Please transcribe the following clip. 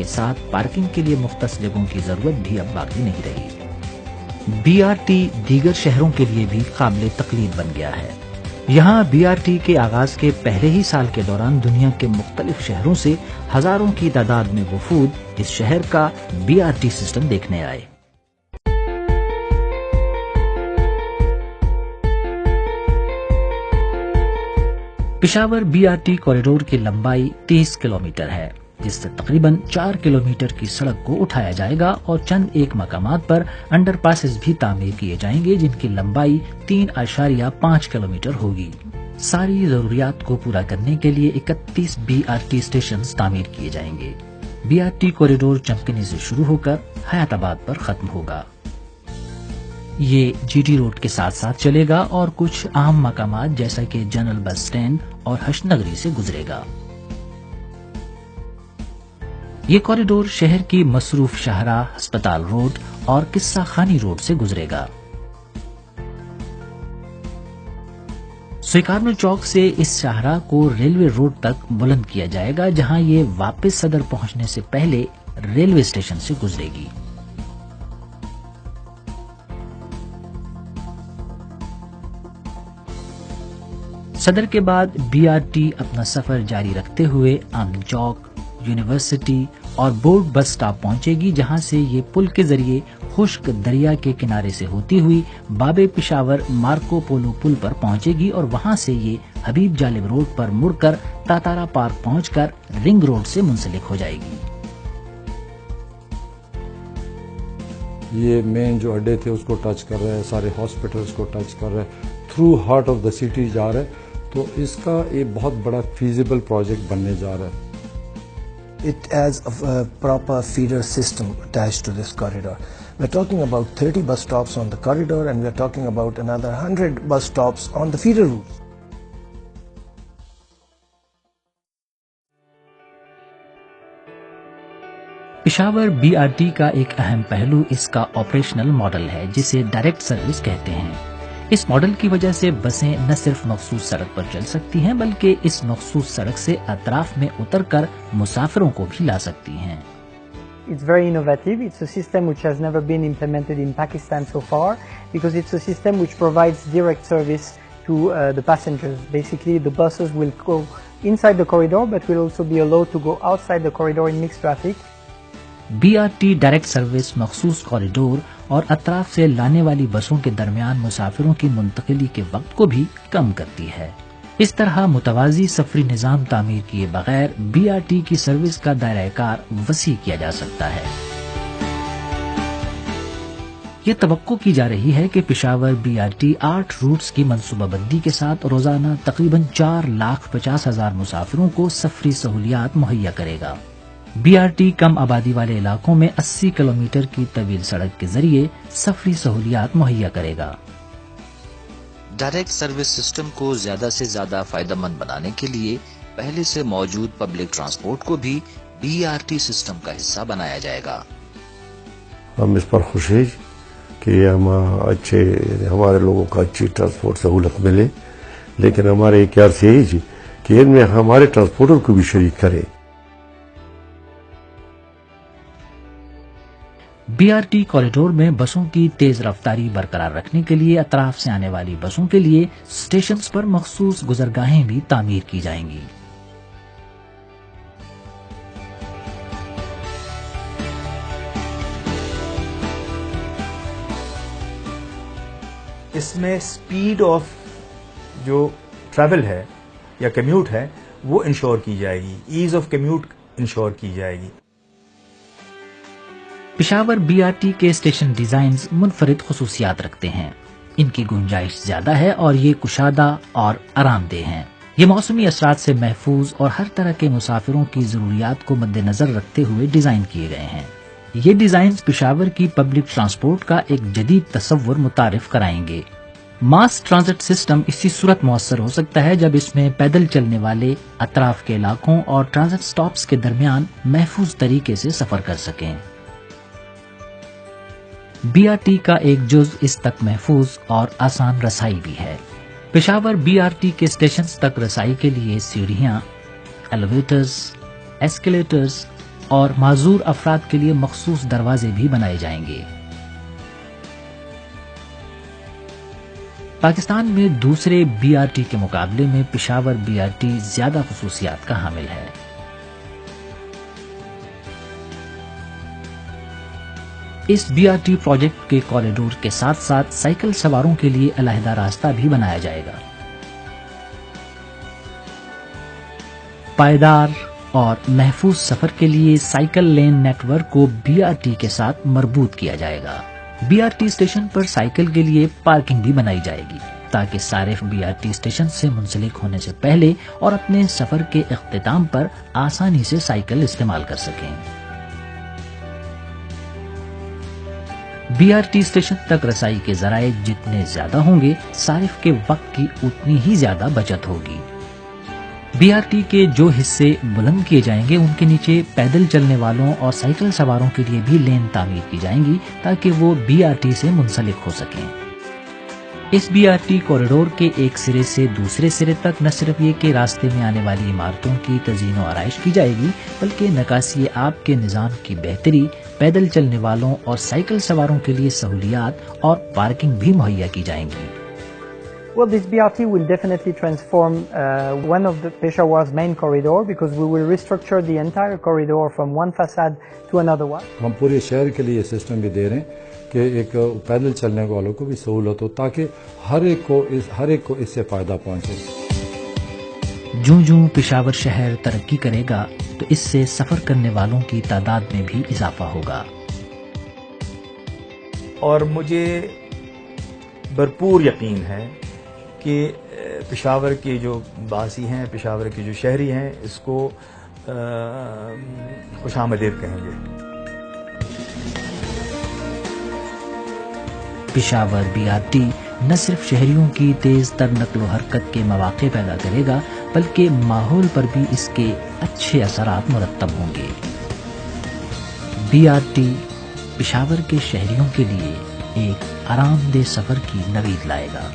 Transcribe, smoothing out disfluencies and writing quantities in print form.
کے ساتھ پارکنگ کے لیے مختص جگہوں کی ضرورت بھی اب باقی نہیں رہی۔ BRT دیگر شہروں کے لیے بھی قابل تقلید بن گیا ہے۔ یہاں BRT کے آغاز کے پہلے ہی سال کے دوران دنیا کے مختلف شہروں سے ہزاروں کی تعداد میں وفود اس شہر کا BRT سسٹم دیکھنے آئے۔ پشاور BRT کوریڈور کی لمبائی 30 کلومیٹر ہے، جس سے تقریباً 4 کلومیٹر کی سڑک کو اٹھایا جائے گا اور چند ایک مقامات پر انڈر پاسز بھی تعمیر کیے جائیں گے جن کی لمبائی 3.5 کلومیٹر ہوگی۔ ساری ضروریات کو پورا کرنے کے لیے 31 BRT اسٹیشنز تعمیر کیے جائیں گے۔ BRT کوریڈور چمکنی سے شروع ہو کر حیات آباد پر ختم ہوگا۔ یہ GT روڈ کے ساتھ ساتھ چلے گا اور کچھ اہم مقامات جیسا کہ جنرل بس سٹینڈ اور حشر نگری سے گزرے گا۔ یہ کوریڈور شہر کی مصروف شاہراہ ہسپتال روڈ اور قصہ خانی روڈ سے گزرے گا۔ سویکارنو چوک سے اس شاہراہ کو ریلوے روڈ تک بلند کیا جائے گا، جہاں یہ واپس صدر پہنچنے سے پہلے ریلوے اسٹیشن سے گزرے گی۔ صدر کے بعد BRT اپنا سفر جاری رکھتے ہوئے امن چوک، یونیورسٹی اور بورڈ بس سٹاپ پہنچے گی، جہاں سے یہ پل کے ذریعے خشک دریا کے کنارے سے ہوتی ہوئی باب پشاور مارکو پولو پل پر پہنچے گی اور وہاں سے یہ حبیب جالب روڈ پر مڑ کر تاتارا پارک پہنچ کر رنگ روڈ سے منسلک ہو جائے گی۔ یہ مین جو اڈے تھے اس کو ٹچ کر رہے ہیں، سارے ہاسپٹلس کو ٹچ کر رہے ہیں، through heart of the city جا رہے ہیں، تو اس کا ایک بہت بڑا فیزیبل پروجیکٹ بننے جا رہا ہے۔ It has a proper feeder system attached to this corridor. We're talking about 30 bus stops on the corridor and we're talking about another 100 bus stops on the feeder routes. Peshawar BRT کا ایک اہم پہلو اس کا operational model ہے، جسے direct service کہتے ہیں۔ اس model کی وجہ سے بسیں نہ صرف مخصوص سڑک پر چل سکتی ہیں بلکہ اس مخصوص سڑک سے اطراف میں اتر کر مسافروں کو بھی لا سکتی ہیں۔ It's very innovative. It's a system which has never been implemented in Pakistan so far because it's a system which provides direct service to the passengers. Basically, the buses will go inside the corridor but will also be allowed to go outside the corridor in mixed traffic. BRT direct service مخصوص corridor اور اطراف سے لانے والی بسوں کے درمیان مسافروں کی منتقلی کے وقت کو بھی کم کرتی ہے۔ اس طرح متوازی سفری نظام تعمیر کیے بغیر BRT کی سروس کا دائرہ کار وسیع کیا جا سکتا ہے۔ یہ توقع کی جا رہی ہے کہ پشاور BRT 8 روٹس کی منصوبہ بندی کے ساتھ روزانہ تقریباً 4,50,000 مسافروں کو سفری سہولیات مہیا کرے گا۔ BRT کم آبادی والے علاقوں میں 80 کلومیٹر کی طویل سڑک کے ذریعے سفری سہولیات مہیا کرے گا۔ ڈائریکٹ سروس سسٹم کو زیادہ سے زیادہ فائدہ مند بنانے کے لیے پہلے سے موجود پبلک ٹرانسپورٹ کو بھی BRT سسٹم کا حصہ بنایا جائے گا۔ ہم اس پر خوش ہیں کہ ہمارے لوگوں کو اچھی ٹرانسپورٹ سہولت ملے، لیکن ہمارے ایک عرض یہی جی کہ ان میں ہمارے ٹرانسپورٹر کو بھی شریک کریں۔ BRT کوریڈور میں بسوں کی تیز رفتاری برقرار رکھنے کے لیے اطراف سے آنے والی بسوں کے لیے اسٹیشنز پر مخصوص گزرگاہیں بھی تعمیر کی جائیں گی۔ اس میں سپیڈ آف جو ٹریول ہے یا کمیوٹ ہے وہ انشور کی جائے گی، ایز آف کمیوٹ انشور کی جائے گی۔ پشاور BRT کے اسٹیشن ڈیزائنز منفرد خصوصیات رکھتے ہیں۔ ان کی گنجائش زیادہ ہے اور یہ کشادہ اور آرام دہ ہیں۔ یہ موسمی اثرات سے محفوظ اور ہر طرح کے مسافروں کی ضروریات کو مد نظر رکھتے ہوئے ڈیزائن کیے گئے ہیں۔ یہ ڈیزائنز پشاور کی پبلک ٹرانسپورٹ کا ایک جدید تصور متعارف کرائیں گے۔ ماس ٹرانزٹ سسٹم اسی صورت مؤثر ہو سکتا ہے جب اس میں پیدل چلنے والے اطراف کے علاقوں اور ٹرانزٹ سٹاپس کے درمیان محفوظ طریقے سے سفر کر سکیں۔ BRT کا ایک جز اس تک محفوظ اور آسان رسائی بھی ہے۔ پشاور BRT کے اسٹیشنز تک رسائی کے لیے سیڑھیاں، ایلیویٹرز، ایسکیلیٹرز، اور معذور افراد کے لیے مخصوص دروازے بھی بنائے جائیں گے۔ پاکستان میں دوسرے بی آر ٹی کے مقابلے میں پشاور بی آر ٹی زیادہ خصوصیات کا حامل ہے۔ اس بی آر ٹی پروجیکٹ کے کوریڈور کے ساتھ ساتھ سائیکل سواروں کے لیے علیحدہ راستہ بھی بنایا جائے گا۔ پائیدار اور محفوظ سفر کے لیے سائیکل لین نیٹ ورک کو بی آر ٹی کے ساتھ مربوط کیا جائے گا۔ بی آر ٹی اسٹیشن پر سائیکل کے لیے پارکنگ بھی بنائی جائے گی تاکہ صارف بی آر ٹی اسٹیشن سے منسلک ہونے سے پہلے اور اپنے سفر کے اختتام پر آسانی سے سائیکل استعمال کر سکیں۔ بی آر ٹی اسٹیشن تک رسائی کے ذرائع جتنے زیادہ ہوں گے، صارف کے وقت کی اتنی ہی زیادہ بچت ہوگی۔ بی آر ٹی کے جو حصے بلند کیے جائیں گے ان کے نیچے پیدل چلنے والوں اور سائیکل سواروں کے لیے بھی لین تعمیر کی جائیں گی تاکہ وہ بی آر ٹی سے منسلک ہو سکیں۔ اس بی آر ٹی کوریڈور کے ایک سرے سے دوسرے سرے تک نہ صرف یہ کہ راستے میں آنے والی عمارتوں کی تزئین و آرائش کی جائے گی، بلکہ نکاسی آب کے نظام کی بہتری، پیدل چلنے والوں اور سائیکل سواروں کے لیے سہولیات اور پارکنگ بھی مہیا کی جائیں گی۔ Well, this BRT will definitely transform one of the Peshawar's main corridor because we will restructure the entire corridor from one facade to another one. ہم پورے شہر کے لیے یہ سسٹم بھی دے رہے ہیں کہ ایک پیدل چلنے والوں کو بھی سہولت ہو تاکہ ہر ایک کو اس سے فائدہ پہنچے۔ جوں جوں پشاور شہر ترقی کرے گا تو اس سے سفر کرنے والوں کی تعداد میں بھی اضافہ ہوگا۔ اور مجھے بھرپور یقین ہے کہ پشاور کے جو باسی ہیں، پشاور کے جو شہری ہیں، اس کو خوش آمدید کہیں گے۔ پشاور بی آر ٹی نہ صرف شہریوں کی تیز تر نقل و حرکت کے مواقع پیدا کرے گا بلکہ ماحول پر بھی اس کے اچھے اثرات مرتب ہوں گے۔ بی آر ٹی پشاور کے شہریوں کے لیے ایک آرام دہ سفر کی نوید لائے گا۔